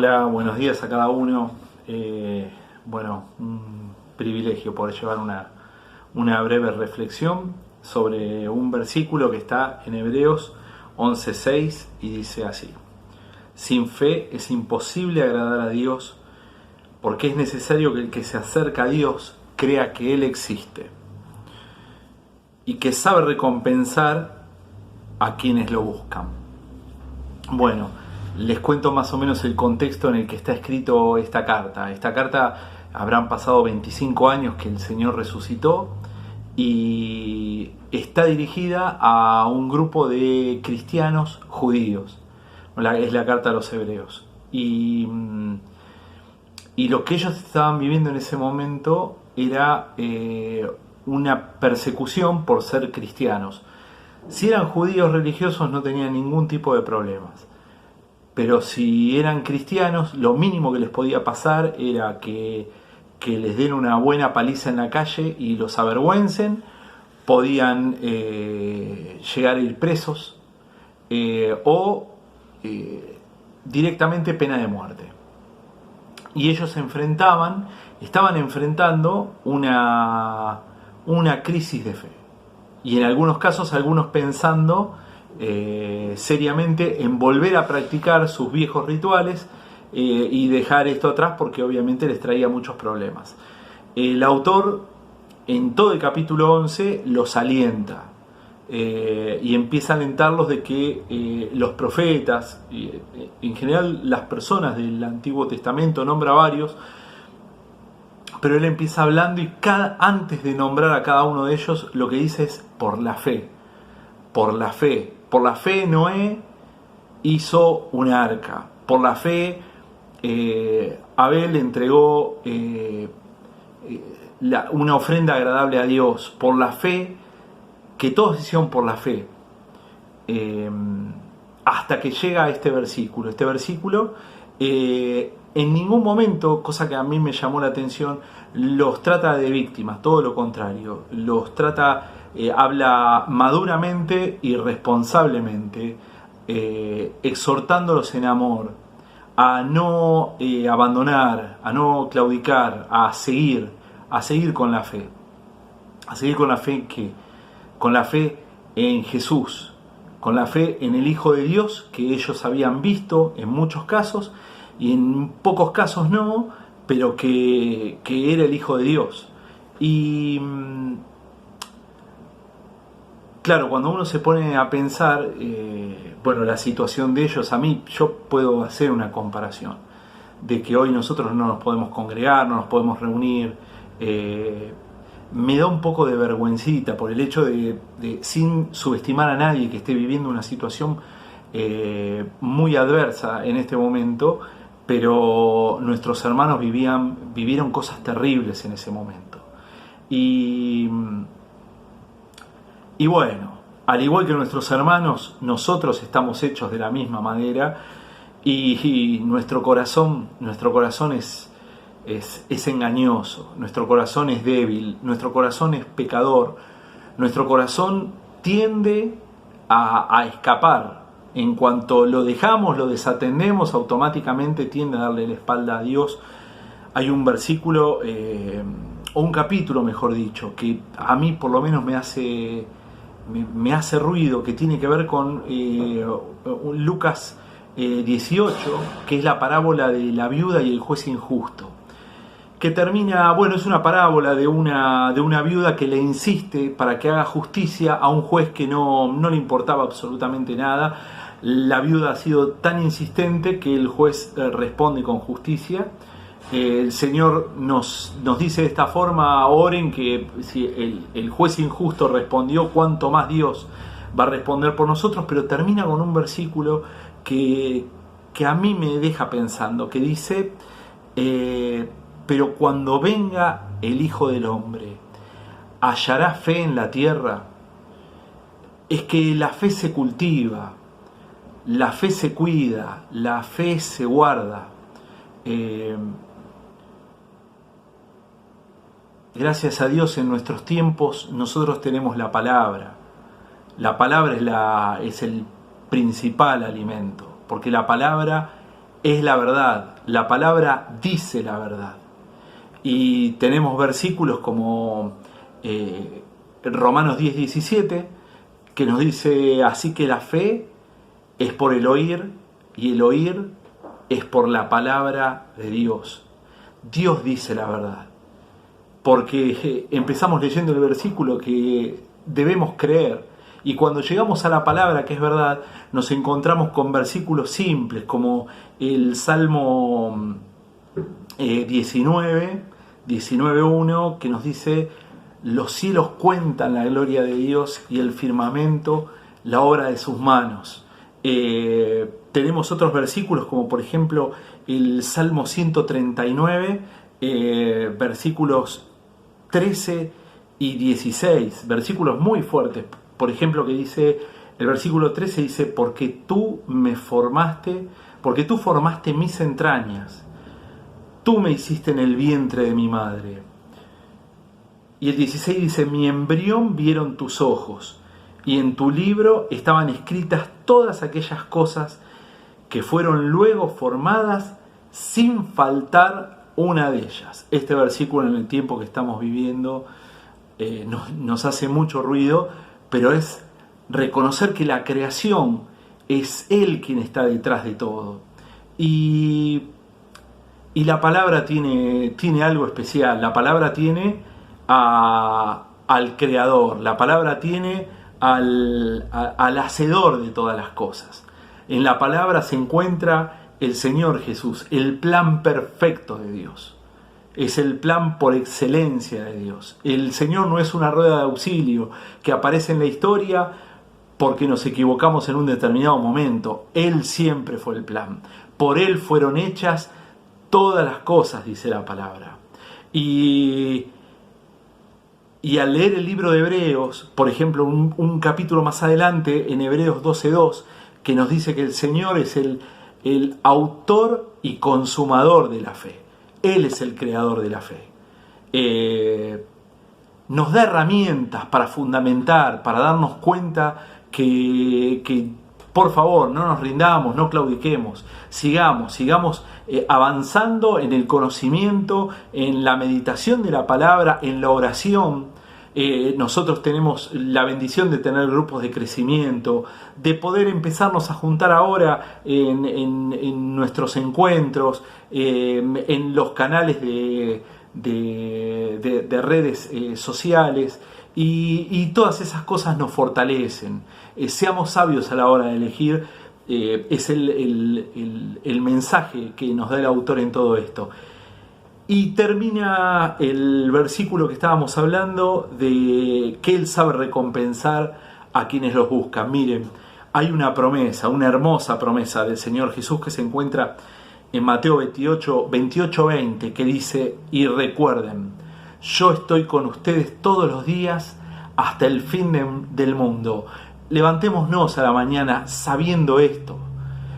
Hola, buenos días a cada uno. Un privilegio poder llevar una breve reflexión sobre un versículo que está en Hebreos 11:6 y dice así: sin fe es imposible agradar a Dios, porque es necesario que el que se acerca a Dios crea que Él existe y que sabe recompensar a quienes lo buscan. Bueno, les cuento más o menos el contexto en el que está escrito esta carta. Esta carta habrán pasado 25 años que el Señor resucitó y está dirigida a un grupo de cristianos judíos. Es la carta a los hebreos. Y lo que ellos estaban viviendo en ese momento era una persecución por ser cristianos. Si eran judíos religiosos no tenían ningún tipo de problemas. Pero si eran cristianos, lo mínimo que les podía pasar era que les den una buena paliza en la calle y los avergüencen. Podían llegar a ir presos o directamente pena de muerte. Y ellos estaban enfrentando una crisis de fe. Y en algunos casos, algunos pensando seriamente en volver a practicar sus viejos rituales y dejar esto atrás, porque obviamente les traía muchos problemas. El autor en todo el capítulo 11 los alienta y empieza a alentarlos de que los profetas, en general las personas del Antiguo Testamento, nombra varios, pero él empieza hablando y antes de nombrar a cada uno de ellos lo que dice es por la fe. Por la fe. Por la fe Noé hizo un arca. Por la fe Abel entregó una ofrenda agradable a Dios. Por la fe, que todos hicieron por la fe. Hasta que llega este versículo. Este versículo en ningún momento, cosa que a mí me llamó la atención, los trata de víctimas, todo lo contrario. Los trata, habla maduramente y responsablemente, exhortándolos en amor a no abandonar, a no claudicar, a seguir con la fe. A seguir con la fe con la fe en Jesús, con la fe en el Hijo de Dios que ellos habían visto en muchos casos y en pocos casos no, pero que era el Hijo de Dios. Y claro, cuando uno se pone a pensar, la situación de ellos, yo puedo hacer una comparación de que hoy nosotros no nos podemos congregar, no nos podemos reunir. Me da un poco de vergüencita por el hecho de sin subestimar a nadie que esté viviendo una situación muy adversa en este momento, pero nuestros hermanos vivieron cosas terribles en ese momento. Y bueno, al igual que nuestros hermanos, nosotros estamos hechos de la misma manera y nuestro corazón es engañoso, nuestro corazón es débil, nuestro corazón es pecador, nuestro corazón tiende a escapar. En cuanto lo dejamos, lo desatendemos, automáticamente tiende a darle la espalda a Dios. Hay un versículo, o un capítulo mejor dicho, que a mí por lo menos me hace ruido, que tiene que ver con Lucas 18, que es la parábola de la viuda y el juez injusto. Que termina, es una parábola de una viuda que le insiste para que haga justicia a un juez que no le importaba absolutamente nada. La viuda ha sido tan insistente que el juez responde con justicia. El Señor nos dice de esta forma: oren, que si el juez injusto respondió, cuánto más Dios va a responder por nosotros. Pero termina con un versículo que a mí me deja pensando, que dice: pero cuando venga el Hijo del Hombre, ¿hallará fe en la tierra? Es que la fe se cultiva, la fe se cuida, la fe se guarda. Gracias a Dios, en nuestros tiempos nosotros tenemos la palabra. La palabra es el principal alimento, porque la palabra es la verdad, la palabra dice la verdad. Y tenemos versículos como Romanos 10:17, que nos dice: así que la fe es por el oír, y el oír es por la palabra de Dios. Dios dice la verdad, porque empezamos leyendo el versículo que debemos creer, y cuando llegamos a la palabra que es verdad, nos encontramos con versículos simples como el Salmo 19:1, que nos dice: los cielos cuentan la gloria de Dios y el firmamento la obra de sus manos. Tenemos otros versículos como por ejemplo el Salmo 139, versículos 13 y 16, versículos muy fuertes. Por ejemplo, que dice, el versículo 13 dice: porque tú formaste mis entrañas, tú me hiciste en el vientre de mi madre. Y el 16 dice: mi embrión vieron tus ojos, y en tu libro estaban escritas todas aquellas cosas que fueron luego formadas sin faltar una de ellas. Este versículo, en el tiempo que estamos viviendo, nos hace mucho ruido, pero es reconocer que la creación es Él quien está detrás de todo. Y la palabra tiene algo especial. La palabra tiene al Creador, la palabra tiene al Hacedor de todas las cosas. En la palabra se encuentra el Señor Jesús, el plan perfecto de Dios. Es el plan por excelencia de Dios. El Señor no es una rueda de auxilio que aparece en la historia porque nos equivocamos en un determinado momento. Él siempre fue el plan. Por Él fueron hechas todas las cosas, dice la palabra. Y al leer el libro de Hebreos, por ejemplo, un capítulo más adelante, en Hebreos 12:2, que nos dice que el Señor es el autor y consumador de la fe. Él es el creador de la fe. Nos da herramientas para fundamentar, para darnos cuenta que por favor, no nos rindamos, no claudiquemos, sigamos avanzando en el conocimiento, en la meditación de la palabra, en la oración. Nosotros tenemos la bendición de tener grupos de crecimiento, de poder empezarnos a juntar ahora en nuestros encuentros, en los canales de redes sociales, y todas esas cosas nos fortalecen. Seamos sabios a la hora de elegir, es el mensaje que nos da el autor en todo esto. Y termina el versículo que estábamos hablando de que Él sabe recompensar a quienes los buscan. Miren, hay una promesa, una hermosa promesa del Señor Jesús que se encuentra en Mateo 28:20, que dice: y recuerden, yo estoy con ustedes todos los días hasta el fin del mundo. Levantémonos a la mañana sabiendo esto.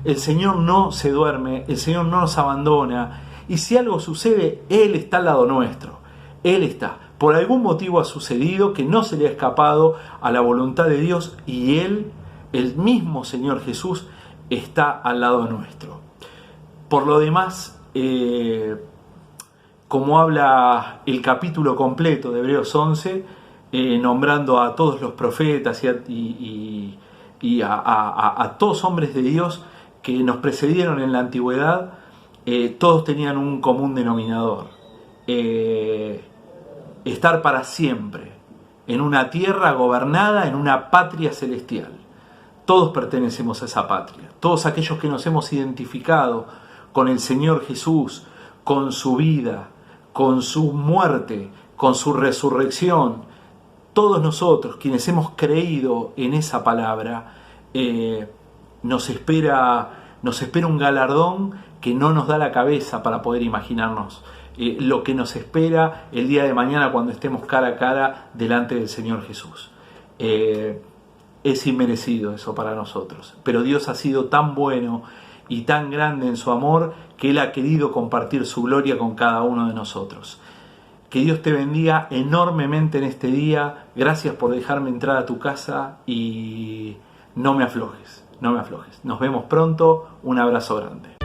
El Señor no se duerme, el Señor no nos abandona. Y si algo sucede, Él está al lado nuestro. Él está. Por algún motivo ha sucedido que no se le ha escapado a la voluntad de Dios, y Él, el mismo Señor Jesús, está al lado nuestro. Por lo demás, como habla el capítulo completo de Hebreos 11, nombrando a todos los profetas y a todos hombres de Dios que nos precedieron en la antigüedad, todos tenían un común denominador: estar para siempre en una tierra gobernada, en una patria celestial. Todos pertenecemos a esa patria. Todos aquellos que nos hemos identificado con el Señor Jesús, con su vida, con su muerte, con su resurrección, todos nosotros quienes hemos creído en esa palabra, nos espera un galardón que no nos da la cabeza para poder imaginarnos lo que nos espera el día de mañana cuando estemos cara a cara delante del Señor Jesús. Es inmerecido eso para nosotros, pero Dios ha sido tan bueno y tan grande en su amor que Él ha querido compartir su gloria con cada uno de nosotros. Que Dios te bendiga enormemente en este día. Gracias por dejarme entrar a tu casa y no me aflojes, no me aflojes. Nos vemos pronto. Un abrazo grande.